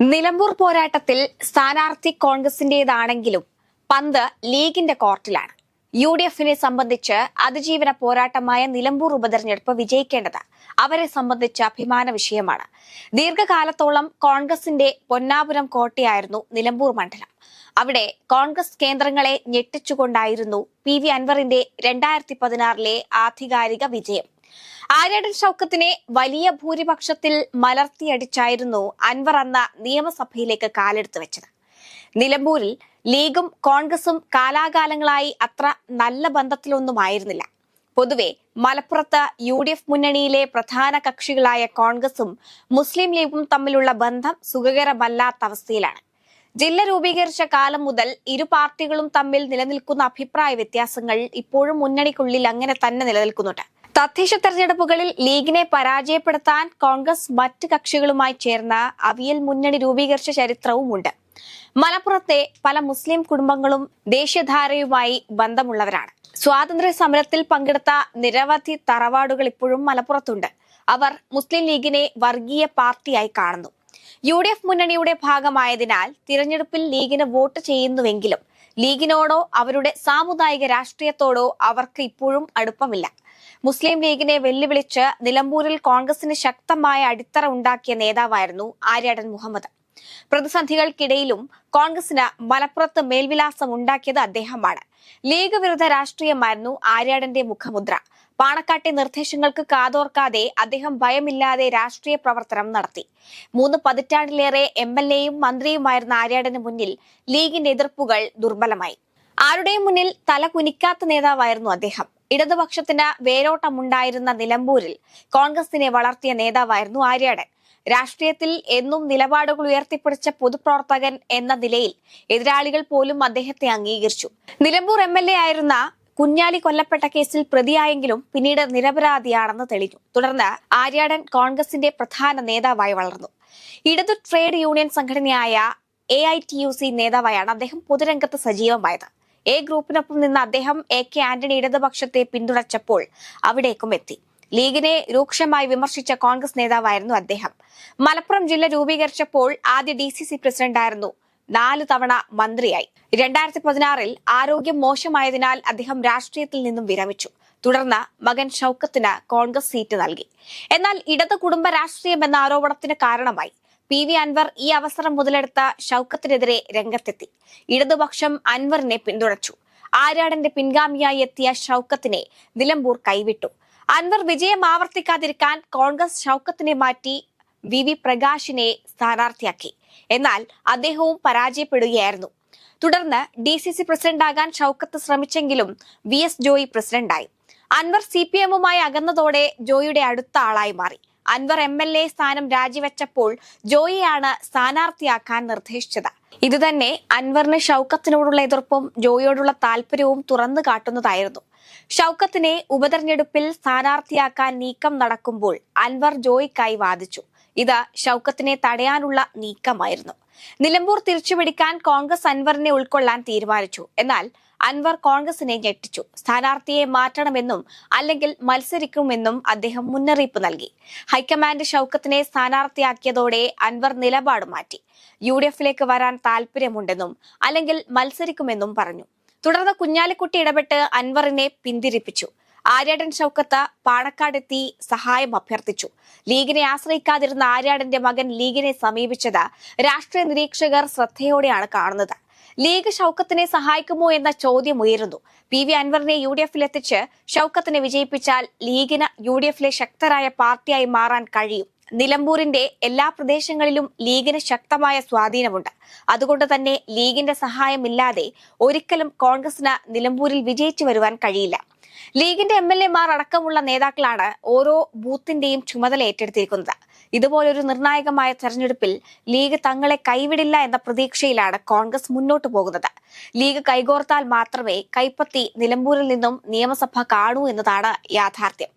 നിലമ്പൂർ പോരാട്ടത്തിൽ സ്ഥാനാർത്ഥി കോൺഗ്രസിന്റേതാണെങ്കിലും പന്ത് ലീഗിന്റെ കോർട്ടിലാണ്. UDFനെ സംബന്ധിച്ച് അതിജീവന പോരാട്ടമായ നിലമ്പൂർ ഉപതെരഞ്ഞെടുപ്പ് വിജയിക്കേണ്ടത് അവരെ സംബന്ധിച്ച് അഭിമാന വിഷയമാണ്. ദീർഘകാലത്തോളം കോൺഗ്രസിന്റെ പൊന്നാപുരം കോട്ടയായിരുന്നു നിലമ്പൂർ മണ്ഡലം. അവിടെ കോൺഗ്രസ് കേന്ദ്രങ്ങളെ ഞെട്ടിച്ചുകൊണ്ടായിരുന്നു PV അൻവറിന്റെ 2016 ആധികാരിക വിജയം. ആര്യാടൻ ഷൗക്കത്തിനെ വലിയ ഭൂരിപക്ഷത്തിൽ മലർത്തിയടിച്ചായിരുന്നു അൻവർ അന്ന് നിയമസഭയിലേക്ക് കാലെടുത്തു വെച്ചത്. നിലമ്പൂരിൽ ലീഗും കോൺഗ്രസും കാലാകാലങ്ങളായി അത്ര നല്ല ബന്ധത്തിലൊന്നുമായിരുന്നില്ല. പൊതുവെ മലപ്പുറത്ത് UDF മുന്നണിയിലെ പ്രധാന കക്ഷികളായ കോൺഗ്രസും മുസ്ലിം ലീഗും തമ്മിലുള്ള ബന്ധം സുഖകരമല്ലാത്ത അവസ്ഥയിലാണ്. ജില്ല രൂപീകരിച്ച കാലം മുതൽ ഇരു പാർട്ടികളും തമ്മിൽ നിലനിൽക്കുന്ന അഭിപ്രായ വ്യത്യാസങ്ങൾ ഇപ്പോഴും മുന്നണിക്കുള്ളിൽ അങ്ങനെ തന്നെ നിലനിൽക്കുന്നുണ്ട്. തദ്ദേശ തെരഞ്ഞെടുപ്പുകളിൽ ലീഗിനെ പരാജയപ്പെടുത്താൻ കോൺഗ്രസ് മറ്റ് കക്ഷികളുമായി ചേർന്ന അവിയൽ മുന്നണി രൂപീകരിച്ച ചരിത്രവുമുണ്ട്. മലപ്പുറത്തെ പല മുസ്ലിം കുടുംബങ്ങളും ദേശീയധാരയുമായി ബന്ധമുള്ളവരാണ്. സ്വാതന്ത്ര്യ സമരത്തിൽ പങ്കെടുത്ത നിരവധി തറവാടുകൾ ഇപ്പോഴും മലപ്പുറത്തുണ്ട്. അവർ മുസ്ലിം ലീഗിനെ വർഗീയ പാർട്ടിയായി കാണുന്നു. UDF മുന്നണിയുടെ ഭാഗമായതിനാൽ തിരഞ്ഞെടുപ്പിൽ ലീഗിന് വോട്ട് ചെയ്യുന്നുവെങ്കിലും ലീഗിനോടോ അവരുടെ സാമുദായിക രാഷ്ട്രീയത്തോടോ അവർക്ക് ഇപ്പോഴും അടുപ്പമില്ല. മുസ്ലിം ലീഗിനെ വെല്ലുവിളിച്ച് നിലമ്പൂരിൽ കോൺഗ്രസിന് ശക്തമായ അടിത്തറ ഉണ്ടാക്കിയ നേതാവായിരുന്നു ആര്യാടൻ മുഹമ്മദ്. പ്രതിസന്ധികൾക്കിടയിലും കോൺഗ്രസിന് മലപ്പുറത്ത് മേൽവിലാസം ഉണ്ടാക്കിയത് അദ്ദേഹമാണ്. ലീഗ് വിരുദ്ധ രാഷ്ട്രീയമായിരുന്നു ആര്യാടന്റെ മുഖമുദ്ര. പാണക്കാട്ടെ നിർദ്ദേശങ്ങൾക്ക് കാതോർക്കാതെ അദ്ദേഹം ഭയമില്ലാതെ രാഷ്ട്രീയ പ്രവർത്തനം നടത്തി. 3 പതിറ്റാണ്ടിലേറെ MLAയും മന്ത്രിയുമായിരുന്ന ആര്യാടന് മുന്നിൽ ലീഗിന്റെ എതിർപ്പുകൾ ദുർബലമായി. ആരുടെയും മുന്നിൽ തല കുനിക്കാത്ത നേതാവായിരുന്നു അദ്ദേഹം. ഇടതുപക്ഷത്തിന് വേരോട്ടമുണ്ടായിരുന്ന നിലമ്പൂരിൽ കോൺഗ്രസിനെ വളർത്തിയ നേതാവായിരുന്നു ആര്യാടൻ. രാഷ്ട്രീയത്തിൽ എന്നും നിലപാടുകൾ ഉയർത്തിപ്പിടിച്ച പൊതുപ്രവർത്തകൻ എന്ന നിലയിൽ എതിരാളികൾ പോലും അദ്ദേഹത്തെ അംഗീകരിച്ചു. നിലമ്പൂർ MLA ആയിരുന്ന കുഞ്ഞാലി കൊല്ലപ്പെട്ട കേസിൽ പ്രതിയായെങ്കിലും പിന്നീട് നിരപരാധിയാണെന്ന് തെളിഞ്ഞു. തുടർന്ന് ആര്യാടൻ കോൺഗ്രസിന്റെ പ്രധാന നേതാവായി വളർന്നു. ഇടതു ട്രേഡ് യൂണിയൻ സംഘടനയായ AITUC നേതാവായാണ് അദ്ദേഹം പൊതുരംഗത്ത് സജീവമായത്. A ഗ്രൂപ്പിനൊപ്പം നിന്ന് അദ്ദേഹം AK ആന്റണി ഇടതുപക്ഷത്തെ പിന്തുണച്ചപ്പോൾ അവിടേക്കും എത്തി. ലീഗിനെ രൂക്ഷമായി വിമർശിച്ച കോൺഗ്രസ് നേതാവായിരുന്നു അദ്ദേഹം. മലപ്പുറം ജില്ല രൂപീകരിച്ചപ്പോൾ ആദ്യ DCC പ്രസിഡന്റായിരുന്നു. 4 തവണ മന്ത്രിയായി. 2016 ആരോഗ്യം മോശമായതിനാൽ അദ്ദേഹം രാഷ്ട്രീയത്തിൽ നിന്നും വിരമിച്ചു. തുടർന്ന് മകൻ ഷൗക്കത്തിന് കോൺഗ്രസ് സീറ്റ് നൽകി. എന്നാൽ ഇടത് കുടുംബ രാഷ്ട്രീയം എന്ന ആരോപണത്തിന് കാരണമായി. PV അൻവർ ഈ അവസരം മുതലെടുത്ത ഷൗക്കത്തിനെതിരെ രംഗത്തെത്തി. ഇടതുപക്ഷം അൻവറിനെ പിന്തുണച്ചു. ആര്യാടന്റെ പിൻഗാമിയായി എത്തിയ ഷൗക്കത്തിനെ നിലമ്പൂർ കൈവിട്ടു. അൻവർ വിജയം ആവർത്തിക്കാതിരിക്കാൻ കോൺഗ്രസ് ഷൗക്കത്തിനെ മാറ്റി VV പ്രകാശിനെ സ്ഥാനാർത്ഥിയാക്കി. എന്നാൽ അദ്ദേഹവും പരാജയപ്പെടുകയായിരുന്നു. തുടർന്ന് DCC പ്രസിഡന്റാകാൻ ഷൗക്കത്ത് ശ്രമിച്ചെങ്കിലും VS ജോയി പ്രസിഡന്റായി. അൻവർ CPMുമായി അകന്നതോടെ ജോയിയുടെ അടുത്ത ആളായി മാറി. അൻവർ MLA സ്ഥാനം രാജിവെച്ചപ്പോൾ ജോയിയാണ് സ്ഥാനാർത്ഥിയാക്കാൻ നിർദ്ദേശിച്ചത്. ഇതുതന്നെ അൻവറിന് ഷൗക്കത്തിനോടുള്ള എതിർപ്പും ജോയിയോടുള്ള താല്പര്യവും തുറന്നു കാട്ടുന്നതായിരുന്നു. ഷൗക്കത്തിനെ ഉപതെരഞ്ഞെടുപ്പിൽ സ്ഥാനാർത്ഥിയാക്കാൻ നീക്കം നടക്കുമ്പോൾ അൻവർ ജോയിക്കായി വാദിച്ചു. ഇത് ഷൗക്കത്തിനെ തടയാനുള്ള നീക്കമായിരുന്നു. നിലമ്പൂർ തിരിച്ചുപിടിക്കാൻ കോൺഗ്രസ് അൻവറിനെ ഉൾക്കൊള്ളാൻ തീരുമാനിച്ചു. എന്നാൽ അൻവർ കോൺഗ്രസിനെ ഞെട്ടിച്ചു. സ്ഥാനാർത്ഥിയെ മാറ്റണമെന്നും അല്ലെങ്കിൽ മത്സരിക്കുമെന്നും അദ്ദേഹം മുന്നറിയിപ്പ് നൽകി. ഹൈക്കമാൻഡ് ഷൗക്കത്തിനെ സ്ഥാനാർത്ഥിയാക്കിയതോടെ അൻവർ നിലപാട് മാറ്റി. UDFിലേക്ക് വരാൻ താല്പര്യമുണ്ടെന്നും അല്ലെങ്കിൽ മത്സരിക്കുമെന്നും പറഞ്ഞു. തുടർന്ന് കുഞ്ഞാലിക്കുട്ടി ഇടപെട്ട് അൻവറിനെ പിന്തിരിപ്പിച്ചു. ആര്യാടൻ ഷൗക്കത്ത് പാണക്കാടെത്തി സഹായം അഭ്യർത്ഥിച്ചു. ലീഗിനെ ആശ്രയിക്കാതിരുന്ന ആര്യാടന്റെ മകൻ ലീഗിനെ സമീപിച്ചത് രാഷ്ട്രീയ നിരീക്ഷകർ ശ്രദ്ധയോടെയാണ് കാണുന്നത്. ലീഗ് ഷൗക്കത്തിനെ സഹായിക്കുമോ എന്ന ചോദ്യം ഉയരുന്നു. PV അൻവറിനെ UDFിലെത്തിച്ച് ഷൗക്കത്തിനെ വിജയിപ്പിച്ചാൽ ലീഗിന് UDFിലെ ശക്തരായ പാർട്ടിയായി മാറാൻ കഴിയും. നിലമ്പൂരിന്റെ എല്ലാ പ്രദേശങ്ങളിലും ലീഗിന് ശക്തമായ സ്വാധീനമുണ്ട്. അതുകൊണ്ട് തന്നെ ലീഗിന്റെ സഹായമില്ലാതെ ഒരിക്കലും കോൺഗ്രസിന് നിലമ്പൂരിൽ വിജയിച്ചു വരുവാൻ കഴിയില്ല. ലീഗിന്റെ MLAമാർ അടക്കമുള്ള നേതാക്കളാണ് ഓരോ ബൂത്തിന്റെയും ചുമതല ഏറ്റെടുത്തിരിക്കുന്നത്. ഇതുപോലൊരു നിർണായകമായ തെരഞ്ഞെടുപ്പിൽ ലീഗ് തങ്ങളെ കൈവിടില്ല എന്ന പ്രതീക്ഷയിലാണ് കോൺഗ്രസ് മുന്നോട്ടു പോകുന്നത്. ലീഗ് കൈകോർത്താൽ മാത്രമേ കൈപ്പത്തി നിലമ്പൂരിൽ നിന്നും നിയമസഭ കാണൂ എന്നതാണ് യാഥാർത്ഥ്യം.